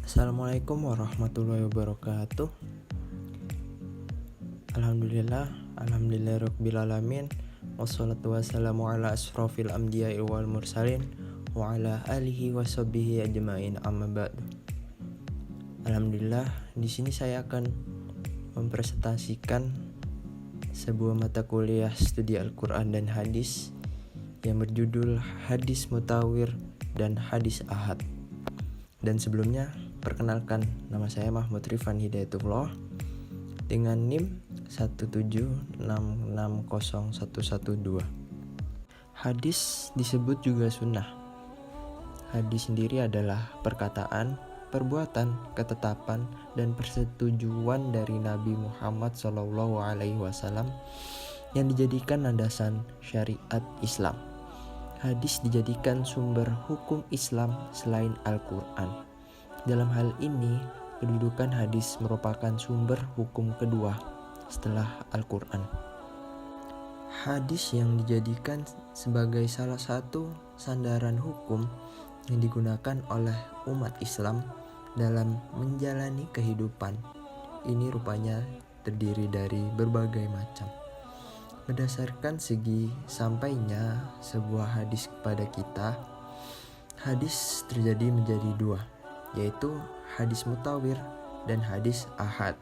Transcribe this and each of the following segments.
Assalamualaikum warahmatullahi wabarakatuh. Alhamdulillah rabbil alamin. Wassalatu wassalamu ala asrofil anbiya'i wal mursalin wa ala alihi washabbihi ajmain, amma ba'du. Alhamdulillah, di sini saya akan mempresentasikan sebuah mata kuliah studi Al-Quran dan Hadis yang berjudul Hadis Mutawir dan Hadis Ahad. Dan sebelumnya, perkenalkan, nama saya Mahmud Rifan Hidayatullah dengan NIM 176601112. Hadis disebut juga sunnah. Hadis sendiri adalah perkataan, perbuatan, ketetapan, dan persetujuan dari Nabi Muhammad SAW yang dijadikan landasan syariat Islam. Hadis dijadikan sumber hukum Islam selain Al-Quran. Dalam hal ini, kedudukan hadis merupakan sumber hukum kedua setelah Al-Quran. Hadis yang dijadikan sebagai salah satu sandaran hukum yang digunakan oleh umat Islam dalam menjalani kehidupan. Ini rupanya terdiri dari berbagai macam. Berdasarkan segi sampainya sebuah hadis kepada kita, hadis terjadi menjadi dua, yaitu hadis mutawir dan hadis ahad.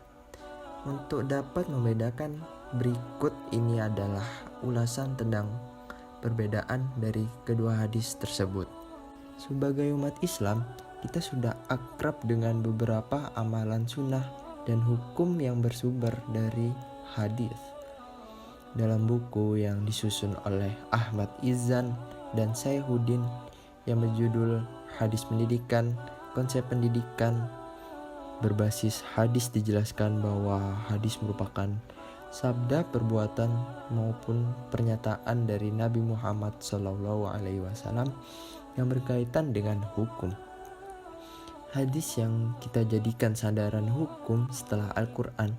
Untuk dapat membedakan, berikut ini adalah ulasan tentang perbedaan dari kedua hadis tersebut. Sebagai umat Islam, kita sudah akrab dengan beberapa amalan sunnah dan hukum yang bersumber dari hadis. Dalam buku yang disusun oleh Ahmad Izan dan Saihuddin yang berjudul Hadis Pendidikan, Konsep Pendidikan berbasis hadis, dijelaskan bahwa hadis merupakan sabda, perbuatan, maupun pernyataan dari Nabi Muhammad SAW yang berkaitan dengan hukum. Hadis yang kita jadikan sandaran hukum setelah Al-Quran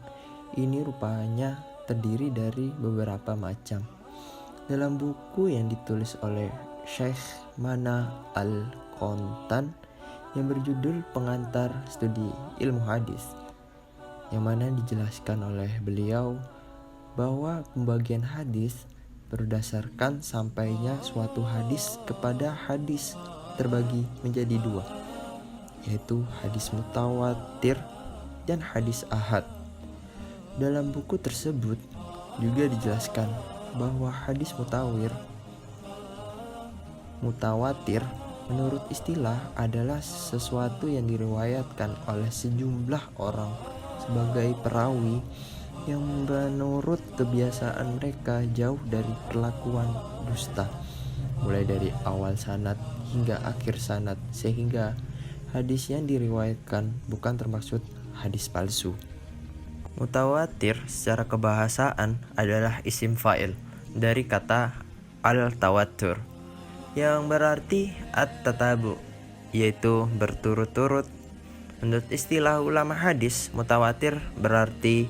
ini rupanya terdiri dari beberapa macam. Dalam buku yang ditulis oleh Syekh Mana Al-Qontan yang berjudul Pengantar Studi Ilmu Hadis, yang mana dijelaskan oleh beliau bahwa pembagian hadis berdasarkan sampainya suatu hadis kepada hadis terbagi menjadi dua, yaitu hadis mutawatir dan hadis ahad. Dalam buku tersebut juga dijelaskan bahwa hadis mutawatir menurut istilah adalah sesuatu yang diriwayatkan oleh sejumlah orang sebagai perawi yang menurut kebiasaan mereka jauh dari perlakuan dusta, mulai dari awal sanad hingga akhir sanad, sehingga hadis yang diriwayatkan bukan termaksud hadis palsu. Mutawatir secara kebahasaan adalah isim fa'il dari kata al-tawattur yang berarti at-tatabu, yaitu berturut-turut. Menurut istilah ulama hadis, mutawatir berarti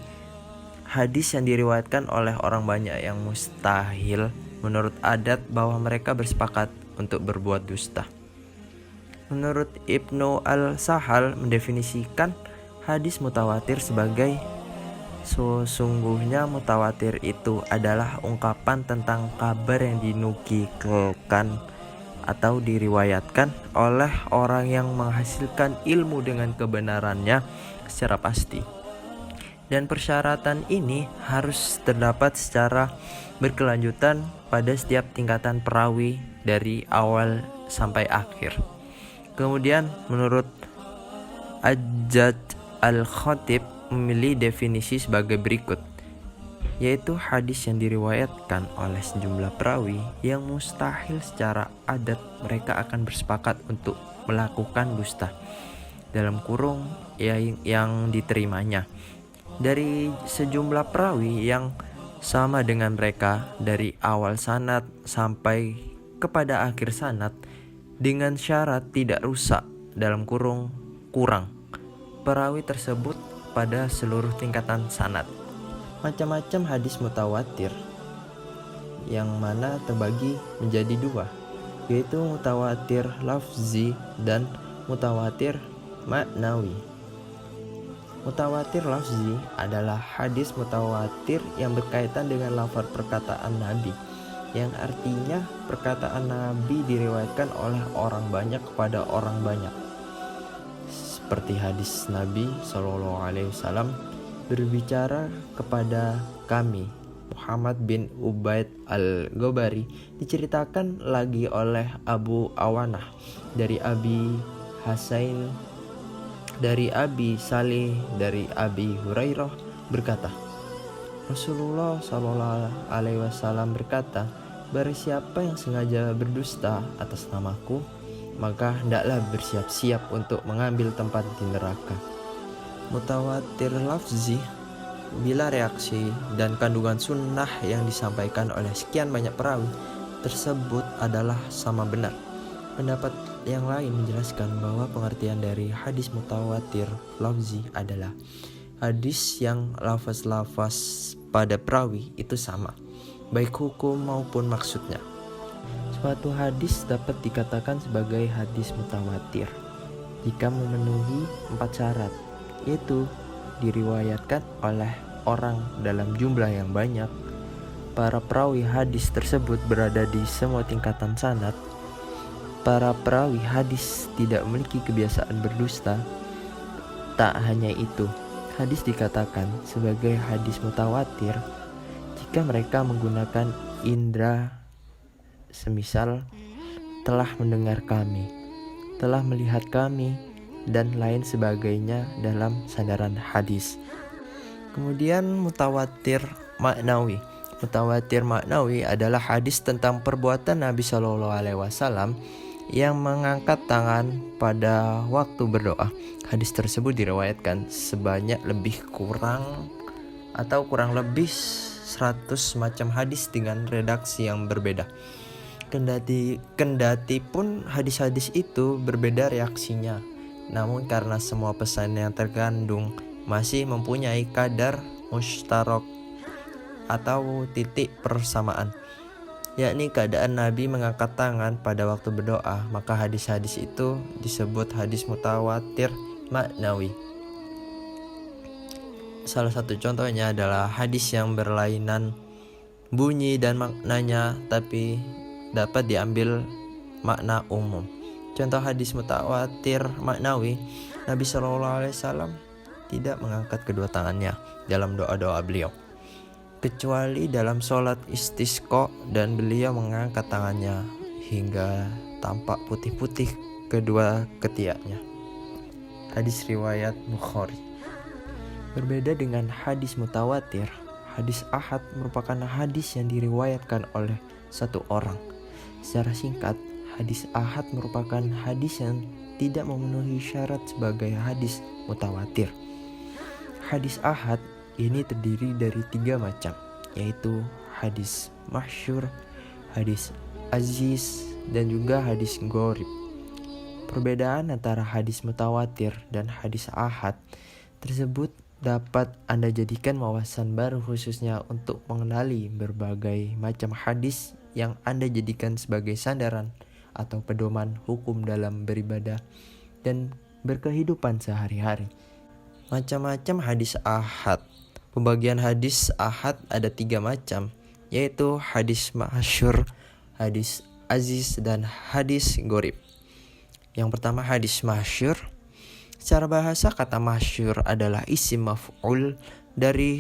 hadis yang diriwayatkan oleh orang banyak yang mustahil menurut adat bahwa mereka bersepakat untuk berbuat dusta. Menurut Ibnu Al-Sahal mendefinisikan hadis mutawatir sebagai sesungguhnya mutawatir itu adalah ungkapan tentang kabar yang dinukilkan atau diriwayatkan oleh orang yang menghasilkan ilmu dengan kebenarannya secara pasti. Dan persyaratan ini harus terdapat secara berkelanjutan pada setiap tingkatan perawi dari awal sampai akhir. Kemudian menurut Ajjaj Al-Khatib memilih definisi sebagai berikut, yaitu hadis yang diriwayatkan oleh sejumlah perawi yang mustahil secara adat mereka akan bersepakat untuk melakukan dusta dalam kurung yang diterimanya dari sejumlah perawi yang sama dengan mereka dari awal sanad sampai kepada akhir sanad dengan syarat tidak rusak dalam kurung kurang perawi tersebut pada seluruh tingkatan sanad. Macam-macam hadis mutawatir yang mana terbagi menjadi dua, yaitu mutawatir lafzi dan mutawatir maknawi. Mutawatir lafzi adalah hadis mutawatir yang berkaitan dengan lafaz perkataan Nabi, yang artinya perkataan Nabi diriwayatkan oleh orang banyak kepada orang banyak. Seperti hadis Nabi SAW berbicara kepada kami, Muhammad bin Ubaid al-Ghobari, diceritakan lagi oleh Abu Awanah dari Abi Hasain, dari Abi Salih, dari Abi Hurairah berkata, Rasulullah SAW berkata, barang siapa yang sengaja berdusta atas namaku, maka hendaklah bersiap-siap untuk mengambil tempat di neraka. Mutawatir lafzi bila reaksi dan kandungan sunnah yang disampaikan oleh sekian banyak perawi tersebut adalah sama benar. Pendapat yang lain menjelaskan bahwa pengertian dari hadis mutawatir lafzi adalah hadis yang lafaz-lafaz pada perawi itu sama, baik hukum maupun maksudnya. Suatu hadis dapat dikatakan sebagai hadis mutawatir jika memenuhi 4 syarat, yaitu diriwayatkan oleh orang dalam jumlah yang banyak, para perawi hadis tersebut berada di semua tingkatan sanad, para perawi hadis tidak memiliki kebiasaan berdusta. Tak hanya itu, hadis dikatakan sebagai hadis mutawatir jika mereka menggunakan indera, semisal telah mendengar kami, telah melihat kami, dan lain sebagainya dalam sandaran hadis. Kemudian mutawatir maknawi. Mutawatir maknawi adalah hadis tentang perbuatan Nabi SAW yang mengangkat tangan pada waktu berdoa. Hadis tersebut diriwayatkan sebanyak kurang lebih 100 macam hadis dengan redaksi yang berbeda. Kendati pun hadis-hadis itu berbeda reaksinya, namun karena semua pesan yang terkandung masih mempunyai kadar mushtarak atau titik persamaan, yakni keadaan Nabi mengangkat tangan pada waktu berdoa, maka hadis-hadis itu disebut hadis mutawatir maknawi. Salah satu contohnya adalah hadis yang berlainan bunyi dan maknanya, tapi dapat diambil makna umum. Contoh hadis mutawatir maknawi, Nabi SAW tidak mengangkat kedua tangannya dalam doa-doa beliau, kecuali dalam sholat istisqa, dan beliau mengangkat tangannya hingga tampak putih-putih kedua ketiaknya. Hadis riwayat Bukhari. Berbeda dengan hadis mutawatir, hadis ahad merupakan hadis yang diriwayatkan oleh satu orang. Secara singkat, hadis ahad merupakan hadis yang tidak memenuhi syarat sebagai hadis mutawatir. Hadis ahad ini terdiri dari 3 macam, yaitu hadis masyhur, hadis aziz, dan juga hadis gharib. Perbedaan antara hadis mutawatir dan hadis ahad tersebut dapat Anda jadikan wawasan baru khususnya untuk mengenali berbagai macam hadis yang Anda jadikan sebagai sandaran atau pedoman hukum dalam beribadah dan berkehidupan sehari-hari. Macam-macam hadis ahad. Pembagian hadis ahad ada 3 macam, yaitu hadis masyhur, hadis aziz, dan hadis gharib. Yang pertama hadis masyhur. Secara bahasa kata masyhur adalah isim maf'ul dari